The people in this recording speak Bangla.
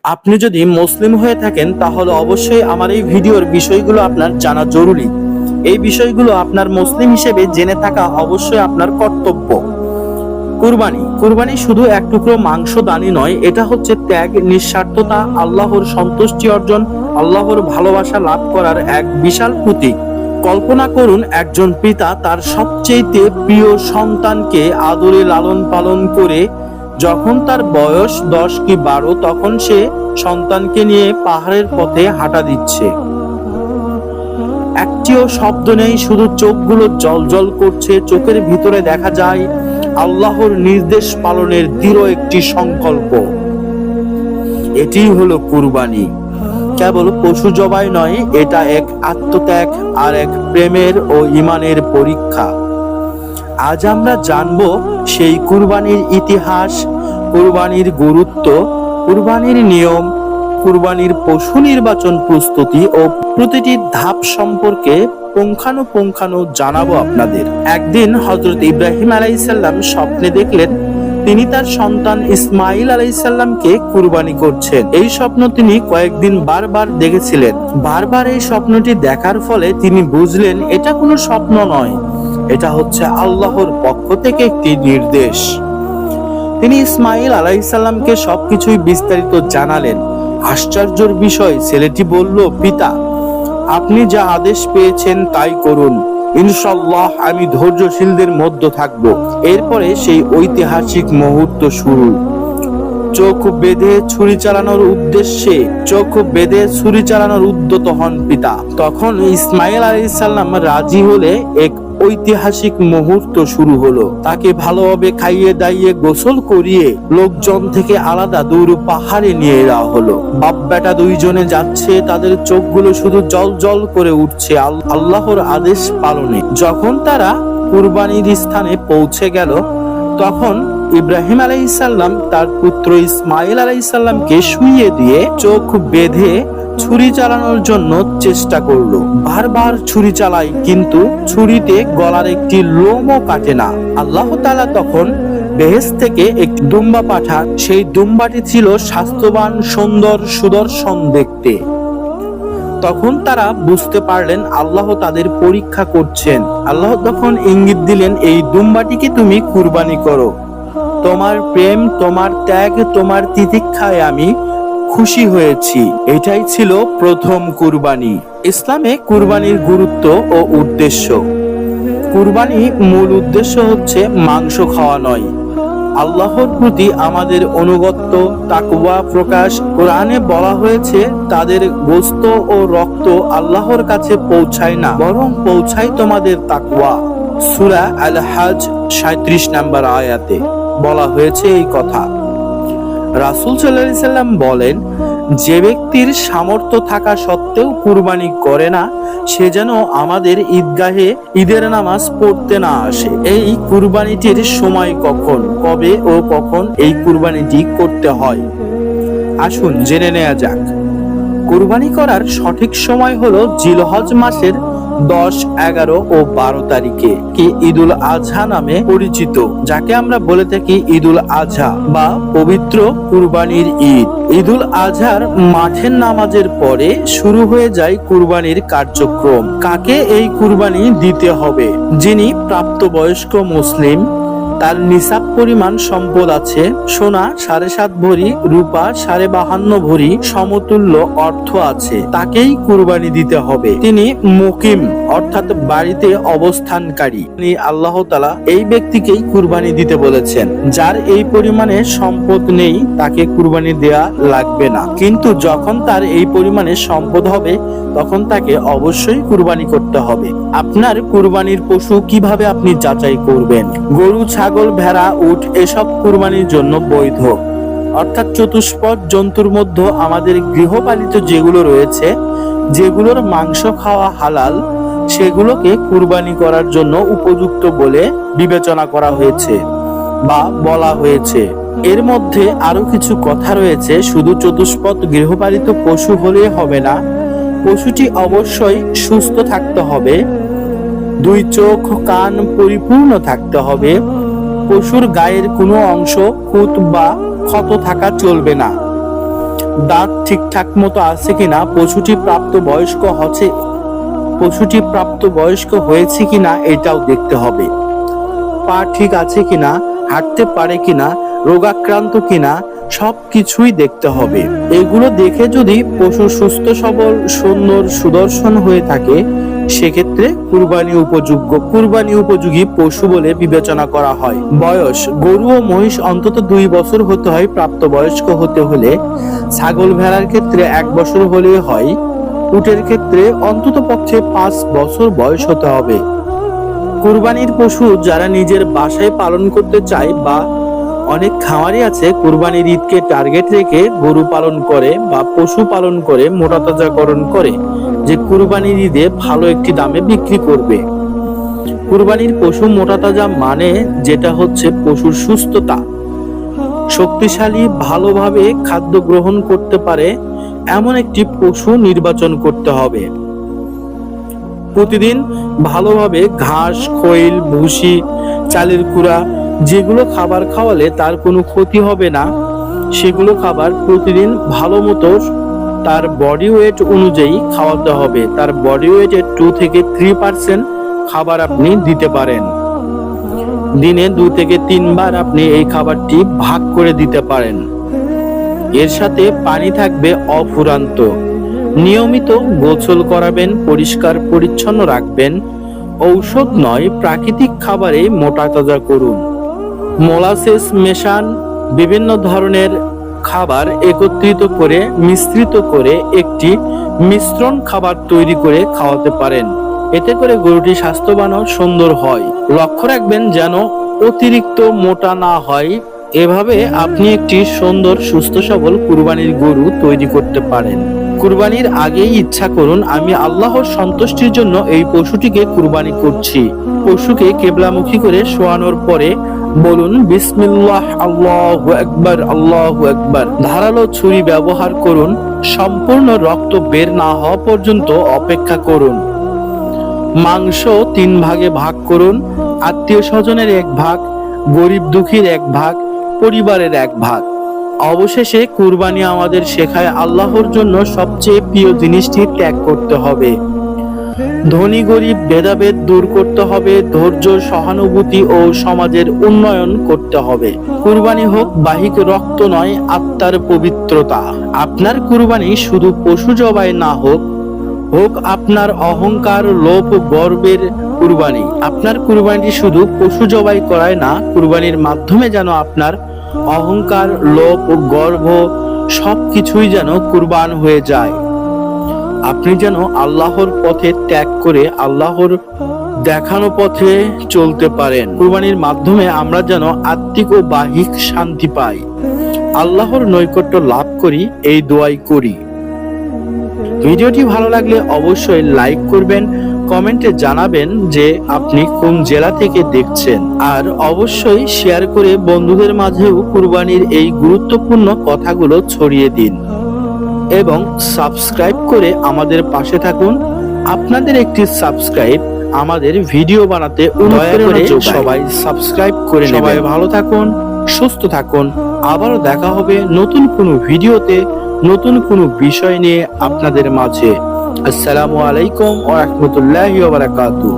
আপনি যদি মুসলিম হয়ে থাকেন তাহলে অবশ্যই আমার এই ভিডিওর বিষয়গুলো আপনার জানা জরুরি। এই বিষয়গুলো আপনার মুসলিম হিসেবে জেনে থাকা অবশ্যই আপনার কর্তব্য। কুরবানি শুধু এক টুকরো মাংস দানই নয়, এটা হচ্ছে ত্যাগ, নিঃস্বার্থতা, আল্লাহর সন্তুষ্টি অর্জন, আল্লাহর ভালোবাসা লাভ করার এক বিশাল প্রতীক। কল্পনা করুন, একজন পিতা তার সবচেয়ে প্রিয় সন্তানকে আদরে লালন পালন করে যখন তার বয়স 10 কি 12, তখন সে সন্তানকে নিয়ে পাহাড়ের পথে হাঁটা দিচ্ছে। একটিও শব্দ নেই, শুধু চোখগুলো জলজল করছে। চোখের ভিতরে দেখা যায় আল্লাহর নির্দেশ পালনের দৃঢ় একটি সংকল্প। এটি হলো কুরবানি। কেবল পশু জবাই নয়, এটা এক আত্মত্যাগ আর এক প্রেমের ও ঈমানের পরীক্ষা। আজ আমরা জানবো সেই কুরবানির ইতিহাস, কুরবানির গুরুত্ব, কুরবানির নিয়ম, কুরবানির পশু নির্বাচন প্রস্তুতি ও প্রতিটি ধাপ সম্পর্কে পুঙ্খানুপুঙ্খানু জানাবো আপনাদের। একদিন হযরত ইব্রাহিম আলাইহিসসালাম স্বপ্নে দেখলেন তিনি তার সন্তান ইসমাইল আলাইহিসসালামকে কুরবানি করছেন। এই স্বপ্ন তিনি কয়েকদিন বারবার দেখেছিলেন। বারবার এই স্বপ্নটি দেখার ফলে তিনি বুঝলেন এটা কোনো স্বপ্ন নয়, এটা হচ্ছে আল্লাহর পক্ষ থেকে একটি নির্দেশ। তিনি ইসমাইল আলাইহিসসালামকে সবকিছুই বিস্তারিত জানালেন। আশ্চর্যের বিষয়, ছেলেটি বলল, পিতা, আপনি যা আদেশ পেয়েছেন তাই করুন, ইনশাআল্লাহ আমি ধৈর্যশীলদের মধ্যে থাকব। এরপরে সেই ঐতিহাসিক মুহূর্ত শুরু। চোখ বেঁধে ছুরি চালানোর উদ্যত হন পিতা। তখন ইসমাইল আলাইহিসসালাম রাজি হলে এক ঐতিহাসিক মুহূর্ত শুরু হলো। তাকে ভালোভাবে খাইয়ে দাইয়ে গোসল করিয়ে লোকজন থেকে আলাদা দূর পাহাড়ে নিয়ে যাওয়া হলো। বাপ বেটা দুইজনে যাচ্ছে, তাদের চোখগুলো শুধু জল জল করে উঠছে আল্লাহর আদেশ পালনে। যখন তারা কুরবানির স্থানে পৌঁছে গেল, তখন ইব্রাহিম আলাইহিসসালাম তার পুত্র ইসমাইল আলাইহিসসালামকে শুইয়ে দিয়ে চোখ বেঁধে ছুরি চালানোর জন্য চেষ্টা করলো। বারবার ছুরি চালায়, কিন্তু ছুরিতে গলার একটি লোমও কাটে না। আল্লাহ তাআলা তখন বেহেশত থেকে একটি দুম্বা পাঠান। সেই দুম্বাটি ছিল স্বাস্থ্যবান, সুন্দর, সুদর্শন দেখতে। তখন তারা বুঝতে পারলেন আল্লাহ তাদের পরীক্ষা করছেন। আল্লাহ তখন ইঙ্গিত দিলেন, এই দুম্বাটিকে তুমি কুরবানি করো। তোমার প্রেম, তোমার ত্যাগ, তোমার তিতিক্ষায় আমি খুশি হয়েছি। এটাই ছিল প্রথম কুরবানি। ইসলামে কুরবানির গুরুত্ব ও উদ্দেশ্য। কুরবানি মূল উদ্দেশ্য হচ্ছে মাংস খাওয়া নয়, আল্লাহর প্রতি আমাদের অনুগত্য, তাকওয়া প্রকাশ। কোরআনে বলা হয়েছে তাদের গোশত ও রক্ত আল্লাহর কাছে পৌঁছায় না, বরং পৌঁছায় তোমাদের তাকওয়া। সূরা আল হজ 37 নম্বর আয়াতে বলা হয়েছে এই কথা। রাসূল সাল্লাল্লাহু আলাইহি সাল্লাম বলেন, যে ব্যক্তির সামর্থ্য থাকা সত্ত্বেও কুরবানি করে না, সে যেন আমাদের ঈদগাহে ঈদের নামাজ পড়তে না আসে। এই কুরবানিটির সময় কখন, কবে ও কখন এই কুরবানিটি করতে হয়, আসুন জেনে নেওয়া যাক। কুরবানি করার সঠিক সময় হলো জিলহজ মাসের 10, 11 ও 12 তারিখে, কি ঈদুল আজহা নামে পরিচিত, যাকে আমরা বলে থাকি ঈদুল আজহা বা পবিত্র কুরবানির ঈদ। ঈদুল আজহার মাঠের নামাজের পরে শুরু হয়ে যায় কুরবানির কার্যক্রম। কাকে এই কুরবানি দিতে হবে? যিনি প্রাপ্তবয়স্ক মুসলিম, তার নিসাব পরিমাণ সম্পদ আছে, সোনা 7.5 ভরি, রূপা 52.5 ভরি সমতুল্য অর্থ আছে, তাকেই কুরবানি দিতে হবে। তিনি মুকিম অর্থাৎ বাড়িতে অবস্থানকারী। আল্লাহ তাআলা এই ব্যক্তিকেই কুরবানি দিতে বলেছেন। যার এই পরিমাণে সম্পদ নেই তাকে কুরবানি দেয়া লাগবে না, কিন্তু যখন তার এই পরিমাণে সম্পদ হবে তখন তাকে অবশ্যই কুরবানি করতে হবে। আপনার কুরবানির পশু কিভাবে আপনি যাচাই করবেন? গরু, ছাগল, ভেড়া, উট এসব কুরবানির জন্য বৈধ। অর্থাৎ চতুষ্পদ জন্তুর মধ্যে আমাদের গৃহপালিত যেগুলো রয়েছে, যেগুলোর মাংস খাওয়া হালাল, সেগুলোকে কুরবানি করার জন্য উপযুক্ত বলে বিবেচনা করা হয়েছে বা বলা হয়েছে। এর মধ্যে আরো কিছু কথা রয়েছে। শুধু চতুষ্পদ গৃহপালিত পশু হলে হবে না, পশুটি অবশ্যই সুস্থ থাকতে হবে, 2 চোখ কান পরিপূর্ণ থাকতে হবে, পশুর গায়ের কোনো অংশ খুঁত বা ক্ষত থাকা চলবে না। দাঁত ঠিকঠাক মতো আছে কিনা, পশুটি প্রাপ্তবয়স্ক হয়েছে কিনা এটাও দেখতে হবে। পা ঠিক আছে কিনা, হাঁটতে পারে কিনা, রোগাক্রান্ত কিনা, সবকিছুই দেখতে হবে। এগুলো দেখে যদি পশু সুস্থ সবল সুন্দর সুদর্শন হয়ে থাকে সেক্ষেত্রে কুরবানি উপযোগী পশু বলে বিবেচনা করা হয়। বয়স, গরু ও মহিষ অন্তত 2 বছর হতে হয় প্রাপ্তবয়স্ক হতে হলে। ছাগল ভেড়ার ক্ষেত্রে 1 বছর হলে হয়। উটের ক্ষেত্রে অন্তত পক্ষে 5 বছর বয়স হতে হবে। কুরবানির পশু যারা নিজের বাসায় পালন করতে চায় বা অনেক খামারি আছে কুরবানির ঈদকে টার্গেট রেখে গরু পালন করে বা পশু পালন করে মোটাতাজাকরণ করে যে কুরবানির ঈদে ভালো একটি দামে বিক্রি করবে। কুরবানির পশু মোটাতাজা মানে যেটা হচ্ছে পশুর সুস্থতা, শক্তিশালী, ভালোভাবে খাদ্য গ্রহণ করতে পারে এমন একটি পশু নির্বাচন করতে হবে। প্রতিদিন ভালোভাবে ঘাস, খৈল, ভুসি, চালের কুড়া যেগুলো খাবার খাওয়ালে তার কোনো ক্ষতি হবে না সেগুলো খাবার প্রতিদিন ভালো মতো তার বডি ওয়েট অনুযায়ী খাওয়াতে হবে। তার বডি ওয়েটের 2 থেকে 3% খাবার আপনি দিতে পারেন। দিনে 2 থেকে 3 বার আপনি এই খাবারটি ভাগ করে দিতে পারেন। এর সাথে পানি থাকবে অফুরান্ত। নিয়মিত গোসল করাবেন, পরিষ্কার পরিচ্ছন্ন রাখবেন। ঔষধ নয়, প্রাকৃতিক খাবারে মোটাতাজা করুন। মোলাসেস মেশান, বিভিন্ন ধরনের খাবার একত্রিত করে মিশ্রিত করে একটি মিশ্রণ খাবার তৈরি করে খাওয়াতে পারেন। এতে করে গরুটি স্বাস্থ্যবান ও সুন্দর হয়। লক্ষ্য রাখবেন যেন অতিরিক্ত মোটা না হয়। এভাবে আপনি একটি সুন্দর সুস্থ সবল কুরবানির গরু তৈরি করতে পারেন। কুরবানির আগেই ইচ্ছা করুন, আমি আল্লাহর সন্তুষ্টির জন্য এই পশুটিকে কুরবানি করছি। পশুকে কেবলামুখী করে শোয়ানোর পরে বলুন বিসমিল্লাহ, আল্লাহু আকবার, আল্লাহু আকবার। ধারালো ছুরি ব্যবহার করুন। সম্পূর্ণ রক্ত বের না হওয়া পর্যন্ত অপেক্ষা করুন। মাংস 3 ভাগে ভাগ করুন। আত্মীয় স্বজনের 1 ভাগ, গরিব দুঃখীর 1 ভাগ, পরিবারের 1 ভাগ। অবশেষে কুরবানি আমাদের শেখায় আল্লাহর জন্য সবচেয়ে প্রিয় জিনিসটি ত্যাগ করতে হবে। ধনী গরিব ভেদাভেদ দূর করতে হবে। ধৈর্য, সহানুভূতি ও সমাজের উন্নয়ন করতে হবে। কুরবানি হোক বাহিক রক্ত নয়, আত্মার পবিত্রতা। আপনার কুরবানি শুধু পশু জবাই না হোক, হোক আপনার অহংকার, লোভ, গর্বের কুরবানি। আপনার কুরবানিটি শুধু পশু জবাই করায় না, কুরবানির মাধ্যমে যেন আপনার অহংকার, লোভ ও গর্ব সবকিছুই যেন কুরবান হয়ে যায়। আপনি যেন আল্লাহর পথে ত্যাগ করে আল্লাহর দেখানো পথে চলতে পারেন। কুরবানির মাধ্যমে আমরা যেন আত্মিক ও বাহিক শান্তি পাই, আল্লাহর নৈকট্য লাভ করি, এই দোয়াই করি। ভিডিওটি ভালো লাগলে অবশ্যই লাইক করবেন, কমেন্টে জানাবেন যে আপনি কোন জেলা থেকে দেখছেন, আর অবশ্যই শেয়ার করে বন্ধুদের মাঝেও কুরবানির এই গুরুত্বপূর্ণ কথাগুলো ছড়িয়ে দিন এবং সাবস্ক্রাইব করে আমাদের পাশে থাকুন। আপনাদের একটি সাবস্ক্রাইব আমাদের ভিডিও বানাতে অনুপ্রেরণা যোগায়। সবাই সাবস্ক্রাইব করে নেবেন। সবাই ভালো থাকুন, সুস্থ থাকুন। আবারও দেখা হবে নতুন কোনো ভিডিওতে, নতুন কোনো বিষয় নিয়ে আপনাদের মাঝে। আসসালামু আলাইকুম ওয়া রাহমাতুল্লাহি ওয়া বারাকাতুহু।